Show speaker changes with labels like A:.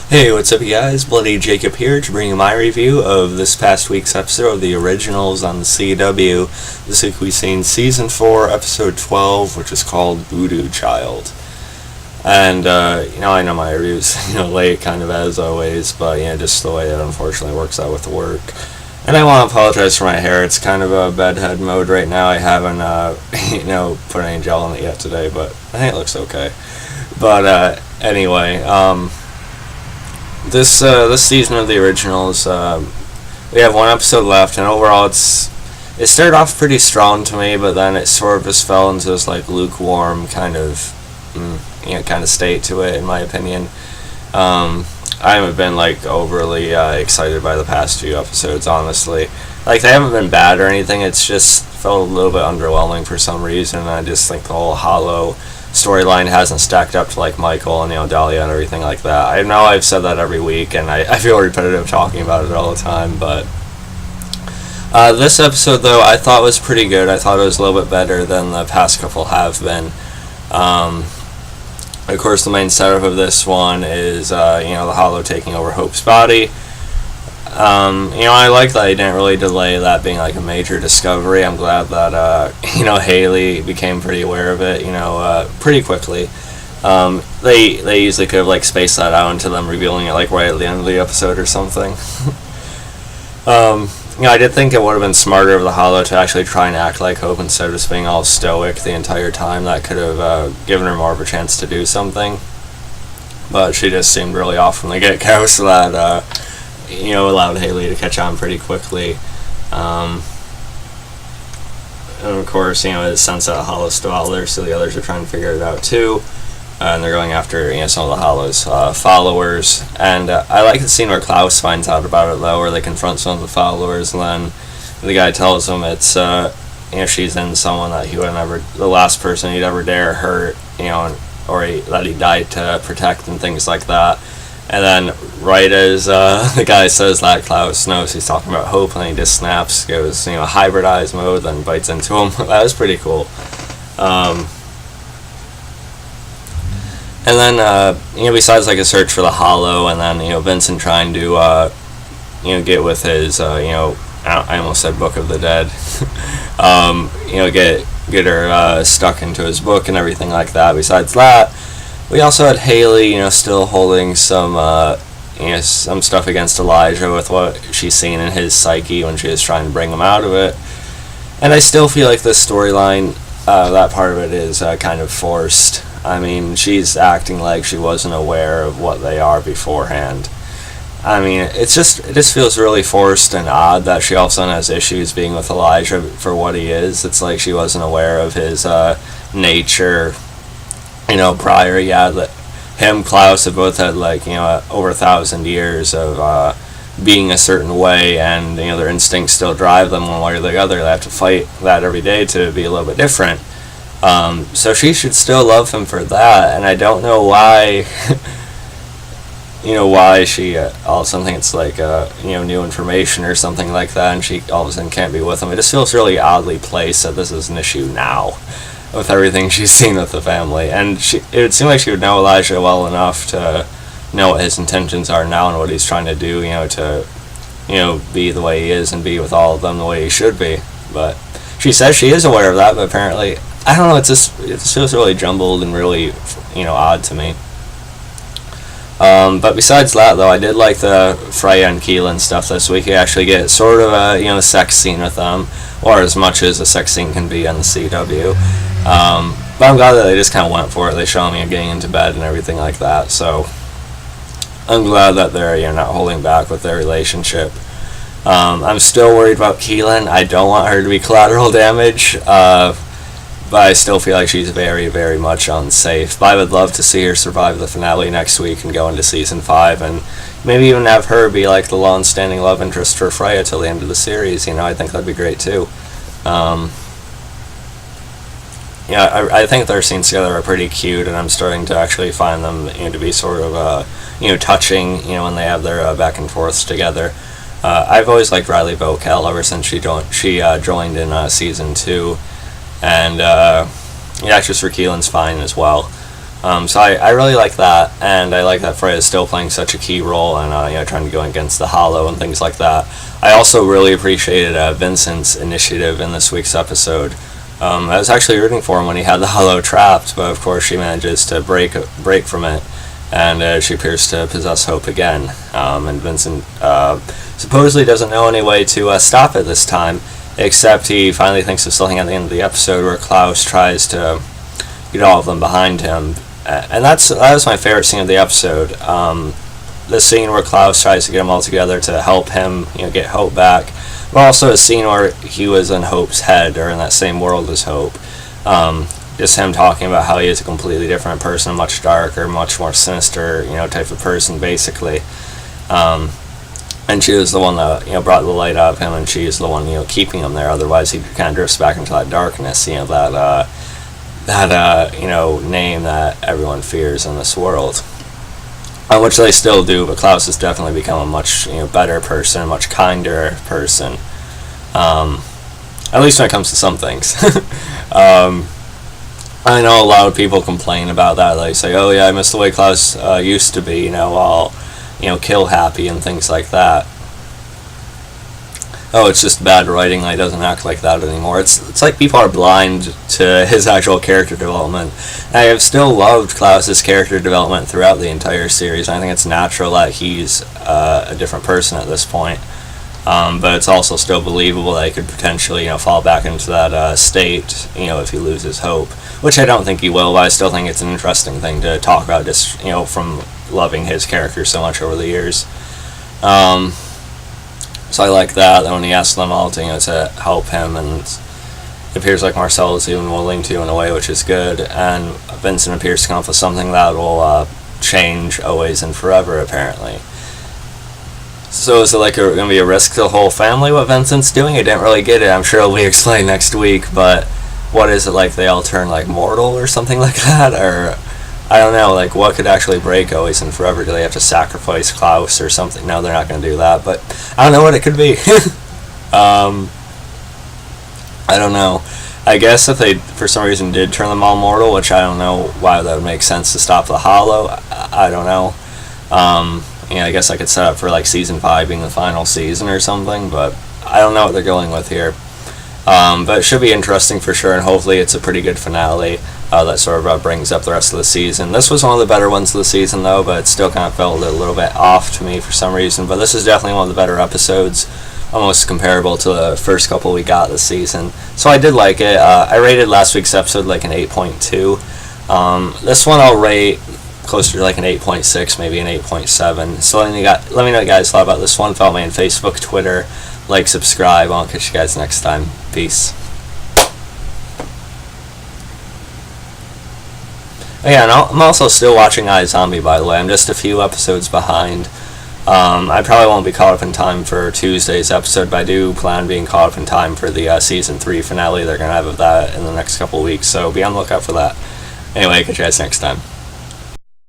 A: Hey, what's up, you guys? Bloody Jacob here to bring you my review of this past week's episode of the originals on the CW. This week we've seen Season 4, Episode 12, which is called Voodoo Child. And, I know my review's, late kind of as always, but, just the way it unfortunately works out with the work. And I want to apologize for my hair. It's kind of a bedhead mode right now. I haven't, put any gel on it yet today, but I think it looks okay. But, anyway, This season of the originals, we have one episode left, and overall it started off pretty strong to me, but then it sort of just fell into this lukewarm kind of state to it, in my opinion. I haven't been overly excited by the past few episodes, honestly. They haven't been bad or anything. It's just felt a little bit underwhelming for some reason. And I just think the whole Hollow storyline hasn't stacked up to Michael and Dahlia and everything like that. I know I've said that every week, and I feel repetitive talking about it all the time, but this episode though I thought was pretty good. I thought it was a little bit better than the past couple have been. Of course, the main setup of this one is the Hollow taking over Hope's body. I like that he didn't really delay that being a major discovery. I'm glad that Hayley became pretty aware of it pretty quickly. They easily could have spaced that out into them revealing it right at the end of the episode or something. I did think it would have been smarter of the Hollow to actually try and act like Hope instead of just being all stoic the entire time. That could have given her more of a chance to do something, but she just seemed really off from the get-go, so that allowed Hayley to catch on pretty quickly. And of course, it's sense that Hollow's still out there, so the others are trying to figure it out too. And they're going after some of the Hollow's followers. And I like the scene where Klaus finds out about it though, where they confront some of the followers, and then the guy tells him it's she's in someone that he would never, the last person he'd ever dare hurt, that he died to protect and things like that. And then right as the guy says that, Klaus knows he's talking about Hope, and he just snaps, goes hybridized mode, then bites into him. That was pretty cool. And then besides a search for the Hollow, and then Vincent trying to get with his I almost said Book of the Dead, get her stuck into his book and everything like that. Besides that, we also had Hayley, still holding some stuff against Elijah with what she's seen in his psyche when she was trying to bring him out of it. And I still feel like this storyline, that part of it is kind of forced. I mean, she's acting like she wasn't aware of what they are beforehand. I mean, it just feels really forced and odd that she all of a sudden has issues being with Elijah for what he is. It's like she wasn't aware of his nature. Prior, that him, Klaus have both had over 1,000 years of being a certain way, and their instincts still drive them one way or the other. They have to fight that every day to be a little bit different. So she should still love him for that, and I don't know why. Why she all of a sudden thinks it's new information or something like that, and she all of a sudden can't be with him. It just feels really oddly placed that this is an issue now, with everything she's seen with the family. And it would seem like she would know Elijah well enough to know what his intentions are now and what he's trying to do, to be the way he is and be with all of them the way he should be. But she says she is aware of that, but apparently, I don't know, it just feels really jumbled and really odd to me. But besides that though, I did like the Freya and Keelin stuff this week. You actually get sort of a sex scene with them, or as much as a sex scene can be on the CW. But I'm glad that they just kind of went for it. They show me getting into bed and everything like that, so I'm glad that they're not holding back with their relationship. I'm still worried about Keelin. I don't want her to be collateral damage, but I still feel like she's very, very much unsafe. But I would love to see her survive the finale next week and go into Season 5, and maybe even have her be the long-standing love interest for Freya till the end of the series. I think that'd be great too. I think their scenes together are pretty cute, and I'm starting to actually find them to be sort of touching when they have their back and forths together. I've always liked Riley Vocal ever since she joined in Season 2, and the actress for Keelin's fine as well. So I really like that, and I like that Freya is still playing such a key role and trying to go against the Hollow and things like that. I also really appreciated Vincent's initiative in this week's episode. I was actually rooting for him when he had the Hollow trapped, but of course she manages to break from it, and she appears to possess hope again. And Vincent supposedly doesn't know any way to stop it this time, except he finally thinks of something at the end of the episode where Klaus tries to get all of them behind him. And that was my favorite scene of the episode. The scene where Klaus tries to get them all together to help him, get Hope back. But also a scene where he was in Hope's head, or in that same world as Hope. Just him talking about how he is a completely different person, much darker, much more sinister, type of person, basically. And she was the one that, brought the light out of him, and she is the one, keeping him there. Otherwise, he kind of drifts back into that darkness, that name that everyone fears in this world, which they still do. But Klaus has definitely become a much better person, a much kinder person, at least when it comes to some things. I know a lot of people complain about that. They say, "Oh yeah, I miss the way Klaus used to be," all kill happy and things like that. Oh, it's just bad writing. He doesn't act like that anymore. It's like people are blind to his actual character development. I have still loved Klaus's character development throughout the entire series. I think it's natural that he's a different person at this point. But it's also still believable that he could potentially, fall back into that state, if he loses hope. Which I don't think he will, but I still think it's an interesting thing to talk about, just, from loving his character so much over the years. So I like that when he asks them all to help him, and it appears like Marcel is even willing to in a way, which is good. And Vincent appears to come up with something that will change always and forever, apparently. So is it going to be a risk to the whole family what Vincent's doing? I didn't really get it. I'm sure it'll be explained next week, but what is it, they all turn mortal or something like that? Or I don't know, what could actually break always and forever? Do they have to sacrifice Klaus or something? No, they're not going to do that, but I don't know what it could be. I don't know. I guess if they, for some reason, did turn them all mortal, which I don't know why that would make sense to stop the Hollow, I don't know. I guess I could set up for, Season 5 being the final season or something, but I don't know what they're going with here. But it should be interesting for sure, and hopefully it's a pretty good finale that sort of brings up the rest of the season. This was one of the better ones of the season, though, but it still kind of felt a little bit off to me for some reason. But this is definitely one of the better episodes, almost comparable to the first couple we got this season. So I did like it. I rated last week's episode an 8.2. This one I'll rate closer to an 8.6, maybe an 8.7. So let me know what you guys thought about this one. Follow me on Facebook, Twitter, subscribe. I'll catch you guys next time. Peace. Oh yeah, and I'm also still watching iZombie, by the way. I'm just a few episodes behind. I probably won't be caught up in time for Tuesday's episode, but I do plan on being caught up in time for the Season 3 finale. They're going to have that in the next couple weeks, so be on the lookout for that. Anyway, catch you guys next time.